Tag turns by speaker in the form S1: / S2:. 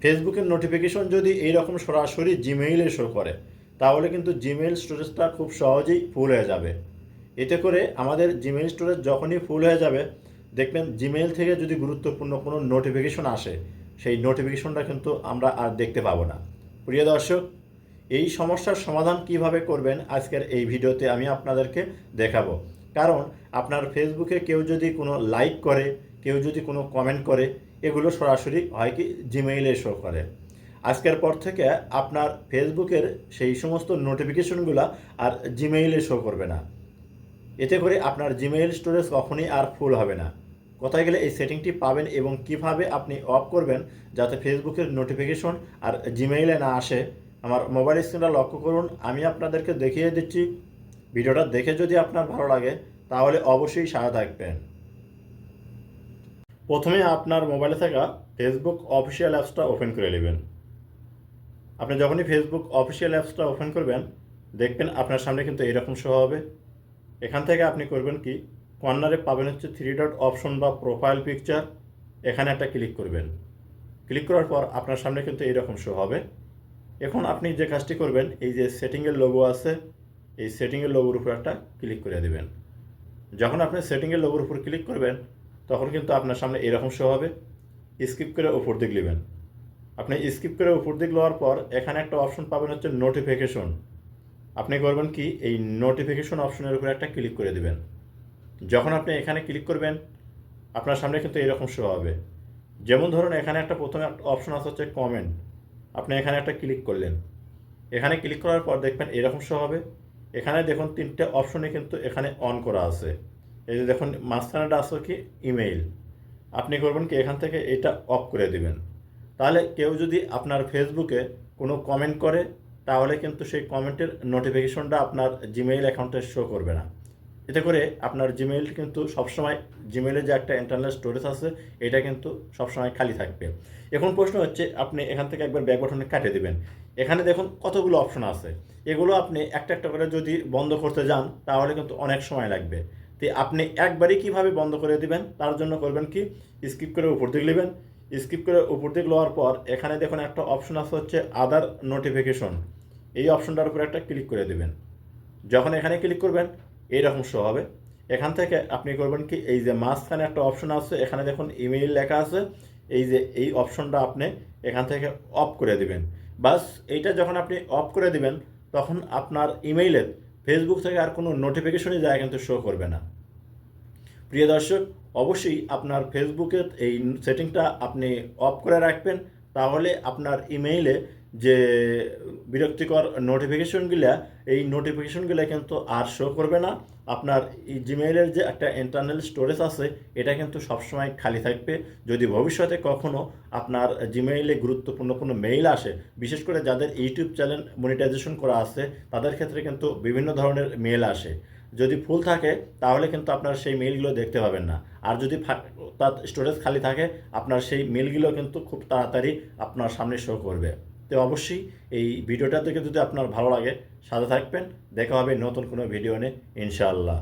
S1: ফেসবুকের নোটিফিকেশন যদি এইরকম সরাসরি জিমেইলে শো করে, তাহলে কিন্তু জিমেইল স্টোরেজটা খুব সহজেই ফুল হয়ে যাবে। এতে করে আমাদের জিমেইল স্টোরেজ যখনই ফুল হয়ে যাবে, দেখবেন জিমেইল থেকে যদি গুরুত্বপূর্ণ কোনো নোটিফিকেশন আসে, সেই নোটিফিকেশনটা কিন্তু আমরা আর দেখতে পাবো না। প্রিয় দর্শক, এই সমস্যার সমাধান কিভাবে করবেন আজকের এই ভিডিওতে আমি আপনাদেরকে দেখাবো। কারণ আপনার ফেসবুকে কেউ যদি কোনো লাইক করে, কেউ যদি কোনো কমেন্ট করে, এগুলো সরাসরি হয় কি জিমেইলে শো করে। আজকের পর থেকে আপনার ফেসবুকের সেই সমস্ত নোটিফিকেশনগুলো আর জিমেইলে শো করবে না। এতে করে আপনার জিমেইল স্টোরেজ কখনই আর ফুল হবে না। কোথায় গেলে এই সেটিংটি পাবেন এবং কিভাবে আপনি অফ করবেন যাতে ফেসবুকের নোটিফিকেশন আর জিমেইলে না আসে, আমার মোবাইল স্ক্রিনটা লক্ষ্য করুন। আমি আপনাদেরকে দেখিয়ে দিচ্ছি। ভিডিওটা দেখে যদি আপনার ভালো লাগে তাহলে অবশ্যই সাথে থাকবেন। প্রথমে আপনার মোবাইলে থাকা ফেসবুক অফিসিয়াল অ্যাপসটা ওপেন করে নেবেন। আপনি যখনই ফেসবুক অফিসিয়াল অ্যাপসটা ওপেন করবেন, দেখবেন আপনার সামনে কিন্তু এরকম শো হবে। এখান থেকে আপনি করবেন কি, কর্নারে পাবেন হচ্ছে 3 ডট অপশন বা প্রোফাইল পিকচার, এখানে একটা ক্লিক করবেন। ক্লিক করার পর আপনার সামনে কিন্তু এইরকম শো হবে। এখন আপনি যে কাজটি করবেন, এই যে সেটিংয়ের লোগো আছে, এই সেটিংয়ের লোগোর উপর একটা ক্লিক করে দেবেন। যখন আপনি সেটিংয়ের লোগোর উপর ক্লিক করবেন, তখন কিন্তু আপনার সামনে এরকম শো হবে। স্কিপ করে উপর দিক নেবেন। আপনি স্কিপ করে উপর দিক নেওয়ার পর এখানে একটা অপশন পাবেন হচ্ছে নোটিফিকেশন। আপনি করবেন কি, এই নোটিফিকেশন অপশনের উপর একটা ক্লিক করে দেবেন। যখন আপনি এখানে ক্লিক করবেন, আপনার সামনে কিন্তু এরকম শো হবে। যেমন ধরুন, এখানে একটা প্রথমে একটা অপশন আছে হচ্ছে কমেন্ট। আপনি এখানে একটা ক্লিক করলেন। এখানে ক্লিক করার পর দেখবেন এরকম শো হবে। এখানে দেখুন 3টে অপশনে কিন্তু এখানে অন করা আছে। এই যে দেখুন মাঝখানেটা আছে কি ইমেইল। আপনি করবেন কি, এখান থেকে এটা অফ করে দিবেন। তাহলে কেউ যদি আপনার ফেসবুকে কোনো কমেন্ট করে, তাহলে কিন্তু সেই কমেন্টের নোটিফিকেশনটা আপনার জিমেইল অ্যাকাউন্টে শো করবে না। এতে করে আপনার জিমেইল কিন্তু সবসময়, জিমেইলে যে একটা ইন্টারনাল স্টোরেজ আছে, এটা কিন্তু সবসময় খালি থাকবে। এখন প্রশ্ন হচ্ছে, আপনি এখান থেকে একবার ব্যাক বাটনে কাটিয়ে দেবেন। এখানে দেখুন কতগুলো অপশন আছে। এগুলো আপনি একটা একটা করে যদি বন্ধ করতে যান, তাহলে কিন্তু অনেক সময় লাগবে। তো আপনি একবারই কিভাবে বন্ধ করে দিবেন, তার জন্য করবেন কি, স্কিপ করে উপর দিকে নেবেন। স্কিপ করে উপর দিকে নেওয়ার পর এখানে দেখুন একটা অপশন আছে হচ্ছে আদার নোটিফিকেশন। এই অপশনটার উপর একটা ক্লিক করে দেবেন। যখন এখানে ক্লিক করবেন, এইরকম শো হবে। এখান থেকে আপনি করবেন কি, এই যে মাঝখানে একটা অপশন আছে, এখানে দেখুন ইমেইল লেখা আছে, এই যে এই অপশনটা আপনি এখান থেকে অফ করে দিবেন। বাস, এইটা যখন আপনি অফ করে দিবেন, তখন আপনার ইমেইলে ফেসবুক থেকে আর কোনো নোটিফিকেশনই যায় কিন্তু শো করবে না। প্রিয় দর্শক, অবশ্যই আপনার ফেসবুকের এই সেটিংটা আপনি অফ করে রাখবেন। তাহলে আপনার ইমেইলে যে বিরক্তিকর নোটিফিকেশনগুলো, এই নোটিফিকেশনগুলো কিন্তু আর শো করবে না। আপনার এই জিমেইলের যে একটা ইন্টারনাল স্টোরেজ আছে, এটা কিন্তু সবসময় খালি থাকবে। যদি ভবিষ্যতে কখনও আপনার জিমেইলে গুরুত্বপূর্ণ কোনো মেইল আসে, বিশেষ করে যাদের ইউটিউব চ্যানেল মনিটাইজেশন করা আছে, তাদের ক্ষেত্রে কিন্তু বিভিন্ন ধরনের মেল আসে। যদি ফুল থাকে, তাহলে কিন্তু আপনার সেই মেইলগুলো দেখতে পাবেন না। আর যদি তার স্টোরেজ খালি থাকে, আপনার সেই মেইলগুলো কিন্তু খুব তাড়াতাড়ি আপনার সামনে শো করবে। তো অবশ্যই এই ভিডিওটা দেখে যদি আপনার ভালো লাগে, সাথে থাকবেন। দেখা হবে নতুন কোনো ভিডিও নিয়ে, ইনশাআল্লাহ।